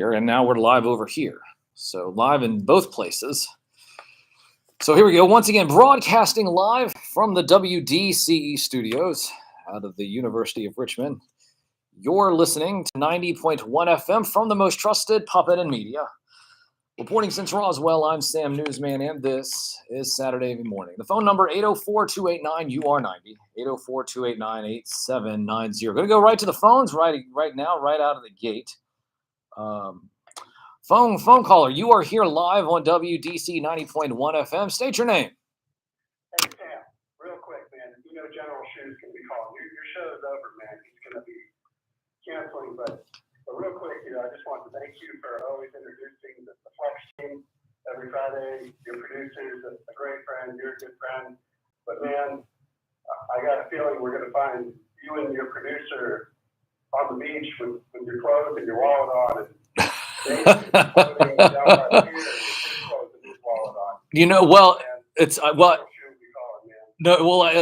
and now we're live over here. So live in both places. So here we go. Once again, broadcasting live from the WDCE studios out of the University of Richmond. You're listening to 90.1 FM from the most trusted puppet in media. Reporting since Roswell, I'm Sam Newsman, and this is Saturday morning. The phone number, 804-289-UR90, 804-289-8790. Going to go right to the phones right now, right out of the gate. Phone caller, you are here live on WDC 90.1 FM. State your name. Hey, Sam, real quick, man. You know General Shoes can be calling. Your show's over, man. He's going to be canceling, but real quick, I just want to thank you for always introducing the Flex team every Friday. Your producer's a great friend. You're a good friend. But, man, I got a feeling we're going to find you and your producer on the beach with your clothes and your wallet on. And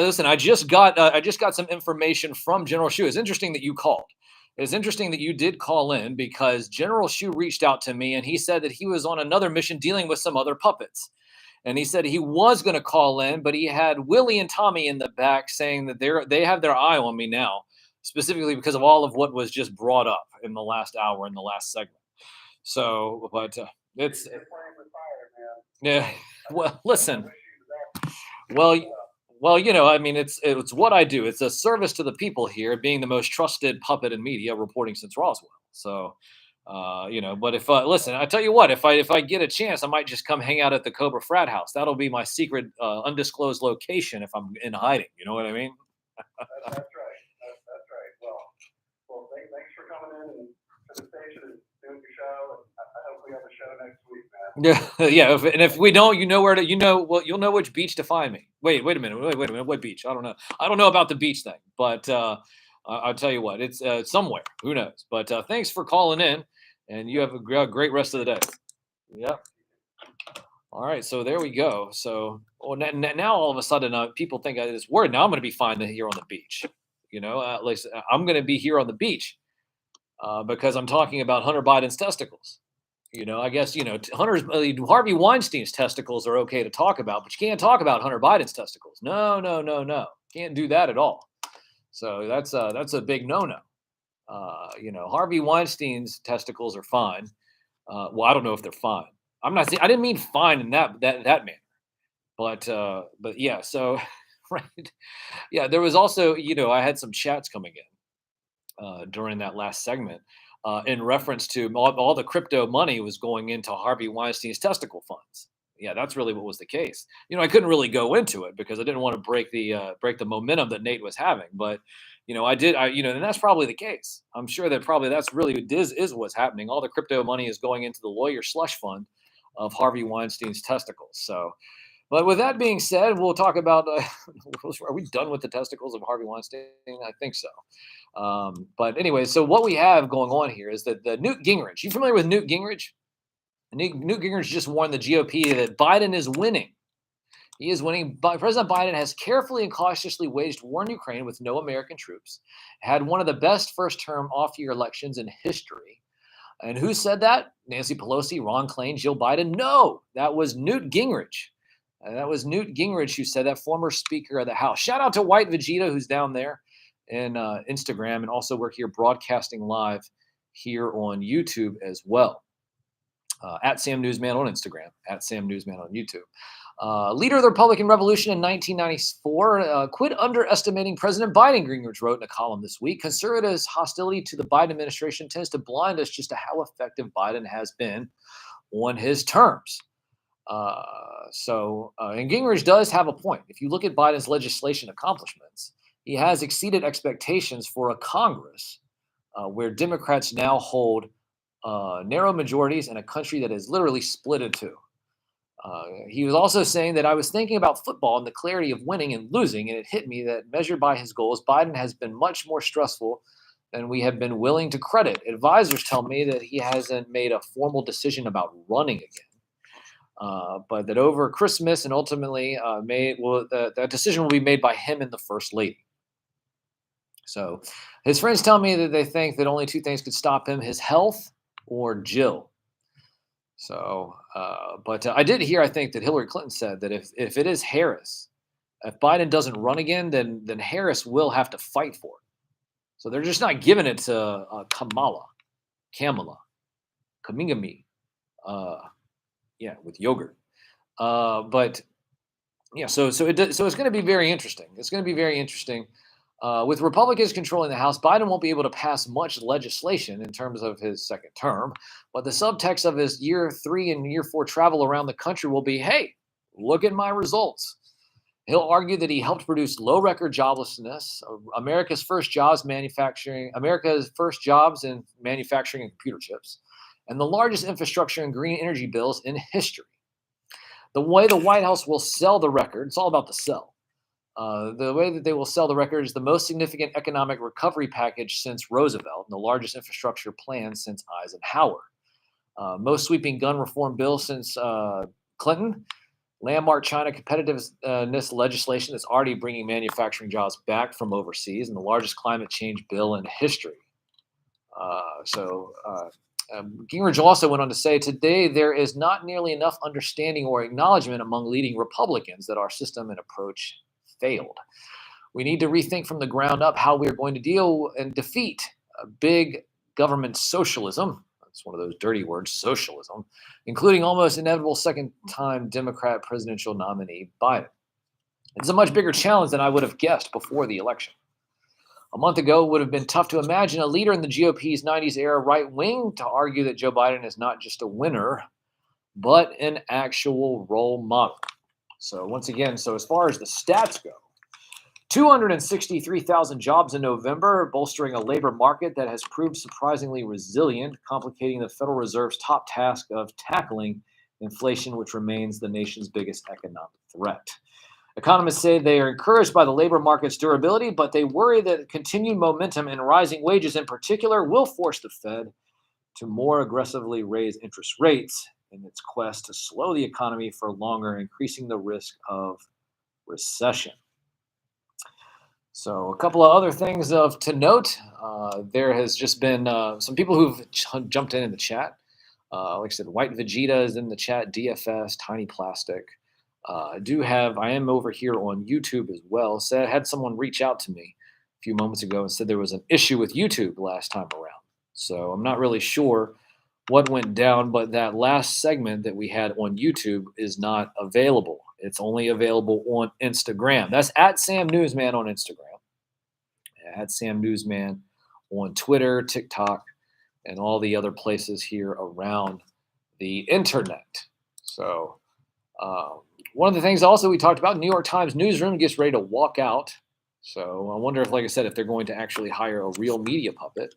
listen, I just got some information from General Shu. It's interesting that you called. It's interesting that you did call in because General Shu reached out to me and he said that he was on another mission dealing with some other puppets. And he said he was going to call in, but he had Willie and Tommy in the back saying that they have their eye on me now, specifically because of all of what was just brought up in the last hour, in the last segment. So, but it's playing with fire, man. yeah. Well, listen. Well, I mean, it's what I do. It's a service to the people here, being the most trusted puppet in media, reporting since Roswell. So, But if listen, I tell you what, if I get a chance, I might just come hang out at the Cobra Frat House. That'll be my secret, undisclosed location if I'm in hiding. You know what I mean? That's right. That's right. Well, thanks for coming in and to the station and doing your show. I hope we have a show next week, man. Yeah. If we don't, you'll know which beach to find me. Wait a minute. What beach? I don't know. I don't know about the beach thing, but I'll tell you what, it's somewhere. Who knows? But thanks for calling in, and you have a great rest of the day. Yep. All right, so there we go. So now all of a sudden, people think it's word. Now I'm going to be fine here on the beach. At least I'm going to be here on the beach because I'm talking about Hunter Biden's testicles. I guess, Harvey Weinstein's testicles are okay to talk about, but you can't talk about Hunter Biden's testicles. No. Can't do that at all. So that's a big no-no. Harvey Weinstein's testicles are fine. Well, I don't know if they're fine. I didn't mean fine in that manner, but yeah. So, right. Yeah. There was also, I had some chats coming in during that last segment. In reference to all the crypto money was going into Harvey Weinstein's testicle funds. Yeah, that's really what was the case. I couldn't really go into it because I didn't want to break the momentum that Nate was having. But, I did, and that's probably the case. I'm sure that probably that's really is what's happening. All the crypto money is going into the lawyer slush fund of Harvey Weinstein's testicles. So, but with that being said, we'll talk about, are we done with the testicles of Harvey Weinstein? I think so. But anyway, so what we have going on here is that the Newt Gingrich, you familiar with Newt Gingrich? Newt Gingrich just warned the GOP that Biden is winning. He is winning. President Biden has carefully and cautiously waged war in Ukraine with no American troops, had one of the best first-term off-year elections in history. And who said that? Nancy Pelosi, Ron Klain, Jill Biden? No, that was Newt Gingrich. That was Newt Gingrich who said that, former Speaker of the House. Shout out to White Vegeta, who's down there in Instagram, and also we're here broadcasting live here on YouTube as well. At Sam Newsman on Instagram, at Sam Newsman on YouTube. Leader of the Republican Revolution in 1994, quit underestimating President Biden, Gingrich wrote in a column this week. Conservatives' hostility to the Biden administration tends to blind us just to how effective Biden has been on his terms. And Gingrich does have a point. If you look at Biden's legislation accomplishments, he has exceeded expectations for a Congress where Democrats now hold narrow majorities in a country that is literally split in two. He was also saying that I was thinking about football and the clarity of winning and losing, and it hit me that measured by his goals, Biden has been much more stressful than we have been willing to credit. Advisors tell me that he hasn't made a formal decision about running again, but that over Christmas and ultimately that decision will be made by him and the First Lady. So his friends tell me that they think that only two things could stop him: his health or Jill. So, but I did hear, I think that Hillary Clinton said that if it is Harris, if Biden doesn't run again, then Harris will have to fight for it. So they're just not giving it to Kamala, Kamingami, yeah, with yogurt. But yeah, so it's going to be very interesting. It's going to be very interesting. With Republicans controlling the House, Biden won't be able to pass much legislation in terms of his second term. But the subtext of his year 3 and year 4 travel around the country will be, hey, look at my results. He'll argue that he helped produce low record joblessness, America's first jobs in manufacturing and computer chips, and the largest infrastructure and green energy bills in history. The way the White House will sell the record, it's all about the sell. The way that they will sell the record is the most significant economic recovery package since Roosevelt and the largest infrastructure plan since Eisenhower. Most sweeping gun reform bill since Clinton. Landmark China competitiveness legislation that's already bringing manufacturing jobs back from overseas, and the largest climate change bill in history. Gingrich also went on to say, today there is not nearly enough understanding or acknowledgement among leading Republicans that our system and approach failed. We need to rethink from the ground up how we are going to deal and defeat big government socialism. That's one of those dirty words, socialism, including almost inevitable second-time Democrat presidential nominee Biden. It's a much bigger challenge than I would have guessed before the election. A month ago, it would have been tough to imagine a leader in the GOP's 90s-era right wing to argue that Joe Biden is not just a winner, but an actual role model. So once again, as far as the stats go, 263,000 jobs in November, bolstering a labor market that has proved surprisingly resilient, complicating the Federal Reserve's top task of tackling inflation, which remains the nation's biggest economic threat. Economists say they are encouraged by the labor market's durability, but they worry that continued momentum in rising wages in particular will force the Fed to more aggressively raise interest rates in its quest to slow the economy for longer, increasing the risk of recession. So a couple of other things to note. There has just been some people who've jumped in the chat. Like I said, White Vegeta is in the chat, DFS, Tiny Plastic. I am over here on YouTube as well. So I had someone reach out to me a few moments ago and said there was an issue with YouTube last time around. So I'm not really sure what went down, but that last segment that we had on YouTube is not available. It's only available on Instagram. That's at Sam Newsman on Instagram, at Sam Newsman on Twitter, TikTok, and all the other places here around the internet. So one of the things also we talked about, New York Times newsroom gets ready to walk out. So I wonder if, like I said, if they're going to actually hire a real media puppet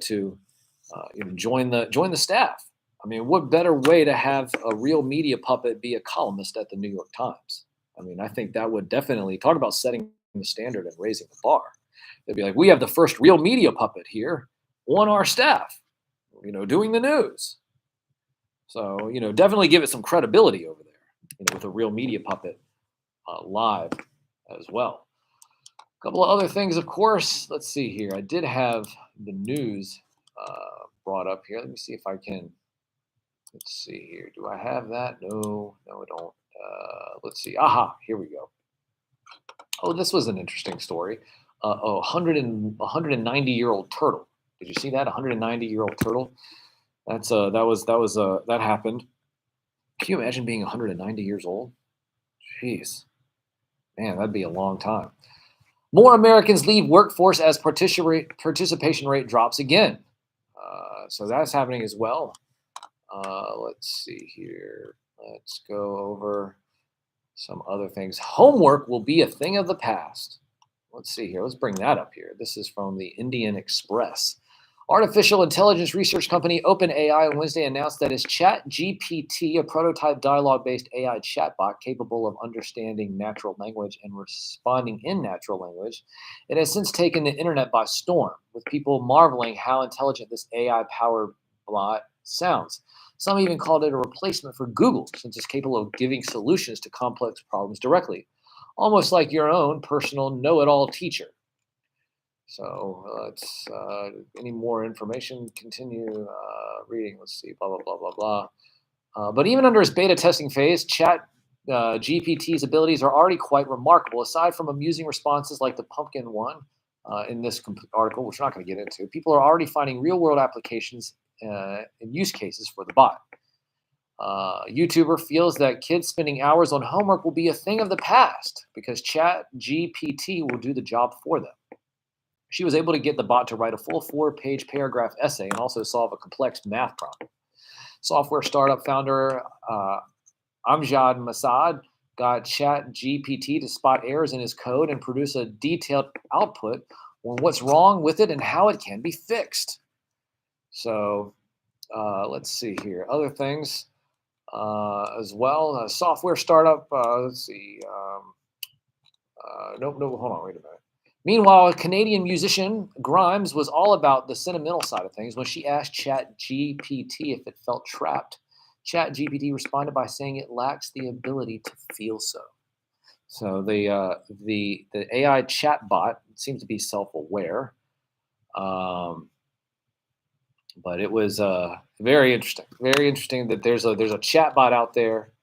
to join the staff. I mean, what better way to have a real media puppet be a columnist at the New York Times? I mean, I think that would definitely talk about setting the standard and raising the bar. They'd be like, we have the first real media puppet here on our staff, doing the news. So, definitely give it some credibility over there, with a real media puppet live as well. A couple of other things, of course. Let's see here. I did have the news brought up here. Let me see if I can. Let's see here. Do I have that? No, I don't. Let's see. Aha, here we go. Oh, this was an interesting story. A 190-year-old turtle. Did you see that? 190-year-old turtle. That happened. Can you imagine being 190 years old? Jeez, man, that'd be a long time. More Americans leave workforce as participation rate drops again. So that's happening as well. Let's see here. Let's go over some other things. Homework will be a thing of the past. Let's see here. Let's bring that up here. This is from the Indian Express. Artificial intelligence research company OpenAI on Wednesday announced that its ChatGPT, a prototype dialogue-based AI chatbot capable of understanding natural language and responding in natural language, it has since taken the internet by storm, with people marveling how intelligent this AI-powered bot sounds. Some even called it a replacement for Google, since it's capable of giving solutions to complex problems directly, almost like your own personal know-it-all teacher. So let's any more information? Continue reading. Let's see. Blah blah blah blah blah. But even under its beta testing phase, Chat GPT's abilities are already quite remarkable. Aside from amusing responses like the pumpkin one in this article, which we're not going to get into, people are already finding real-world applications and use cases for the bot. YouTuber feels that kids spending hours on homework will be a thing of the past because Chat GPT will do the job for them. She was able to get the bot to write a full 4-page paragraph essay and also solve a complex math problem. Software startup founder Amjad Masad got Chat GPT to spot errors in his code and produce a detailed output on what's wrong with it and how it can be fixed. So let's see here. Other things as well. Software startup. Let's see. No, hold on. Wait a minute. Meanwhile, Canadian musician Grimes was all about the sentimental side of things when she asked ChatGPT if it felt trapped. ChatGPT responded by saying it lacks the ability to feel so. So the AI chatbot seems to be self-aware, but it was very interesting. Very interesting that there's a chatbot out there.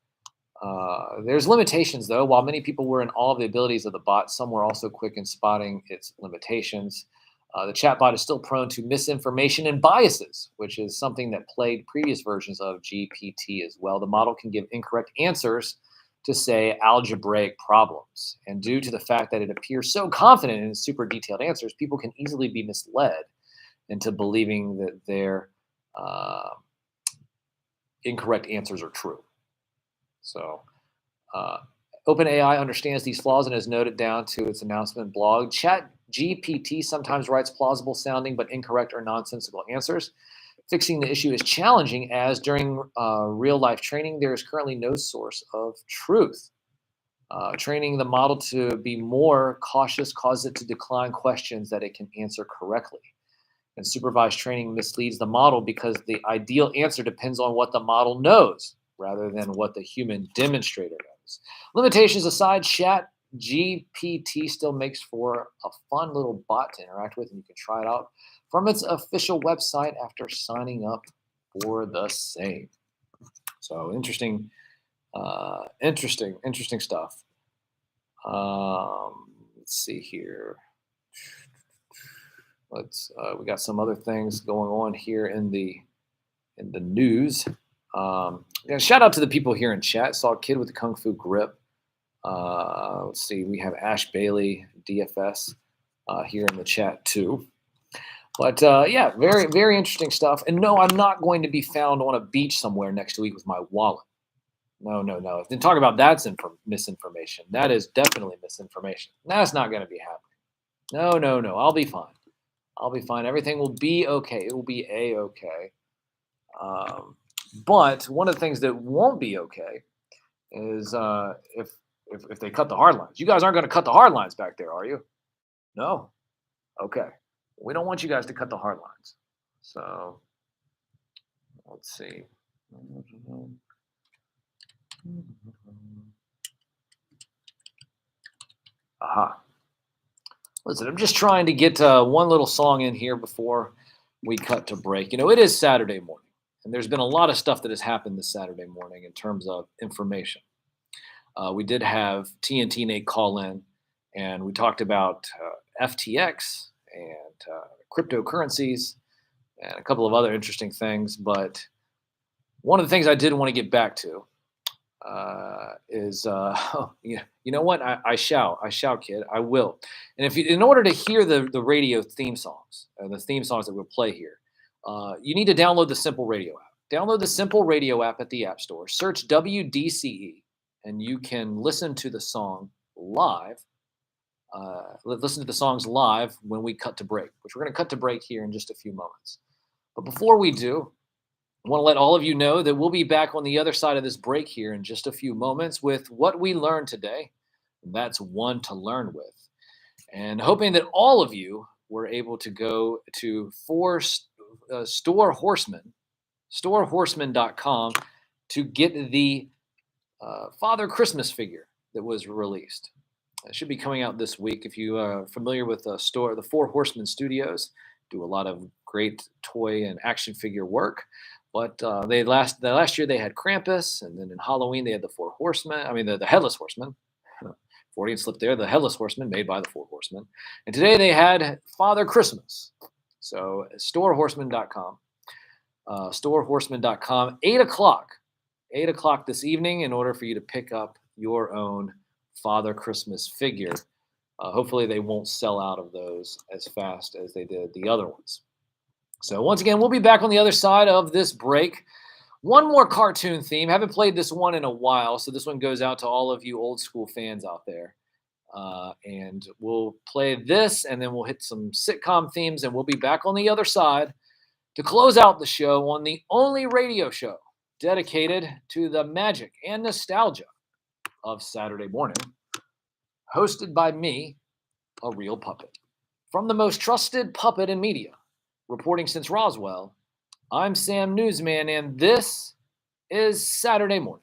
There's limitations, though. While many people were in awe of the abilities of the bot, some were also quick in spotting its limitations. The chatbot is still prone to misinformation and biases, which is something that plagued previous versions of GPT as well. The model can give incorrect answers to, say, algebraic problems. And due to the fact that it appears so confident in its super detailed answers, people can easily be misled into believing that their incorrect answers are true. So OpenAI understands these flaws and has noted down to its announcement blog. ChatGPT sometimes writes plausible sounding but incorrect or nonsensical answers. Fixing the issue is challenging as during real life training, there is currently no source of truth. Training the model to be more cautious causes it to decline questions that it can answer correctly. And supervised training misleads the model because the ideal answer depends on what the model knows rather than what the human demonstrator knows. Limitations aside, Chat GPT still makes for a fun little bot to interact with, and you can try it out from its official website after signing up for the same. So interesting stuff. Let's see here. We got some other things going on here in the news. Shout out to the people here in chat. Saw a kid with a kung fu grip. Let's see. We have Ash Bailey, DFS, here in the chat too. But yeah, very, very interesting stuff. And no, I'm not going to be found on a beach somewhere next week with my wallet. No. Then talk about that's misinformation. That is definitely misinformation. That's not going to be happening. No. I'll be fine. Everything will be okay. It will be a-okay. But one of the things that won't be okay is if they cut the hard lines. You guys aren't going to cut the hard lines back there, are you? No? Okay. We don't want you guys to cut the hard lines. So let's see. Aha. Listen, I'm just trying to get one little song in here before we cut to break. You know, it is Saturday morning, and there's been a lot of stuff that has happened this Saturday morning in terms of information. We did have TNT Nate call in, and we talked about FTX and cryptocurrencies and a couple of other interesting things. But one of the things I did want to get back to is you know what? I shall, kid. I will. And in order to hear the radio theme songs, the theme songs that we'll play here, you need to download the Simple Radio app. Download the Simple Radio app at the App Store. Search WDCE, and you can listen to the song live. Listen to the songs live when we cut to break, which we're going to cut to break here in just a few moments. But before we do, I want to let all of you know that we'll be back on the other side of this break here in just a few moments with what we learned today. That's one to learn with. And hoping that all of you were able to go to storehorseman.com to get the Father Christmas figure that was released. It should be coming out this week. If you are familiar with the Four Horsemen Studios, do a lot of great toy and action figure work. But the last year they had Krampus, and then in Halloween they had the Four Horsemen. I mean the Headless Horseman. Freudian slip there. The Headless Horseman made by the Four Horsemen. And today they had Father Christmas. So storehorseman.com. Storehorseman.com. 8 o'clock. 8 o'clock this evening in order for you to pick up your own Father Christmas figure. Hopefully they won't sell out of those as fast as they did the other ones. So once again, we'll be back on the other side of this break. One more cartoon theme. Haven't played this one in a while, so this one goes out to all of you old school fans out there. And we'll play this, and then we'll hit some sitcom themes, and we'll be back on the other side to close out the show on the only radio show dedicated to the magic and nostalgia of Saturday morning, hosted by me, a real puppet. From the most trusted puppet in media, reporting since Roswell, I'm Sam Newsman, and this is Saturday Morning.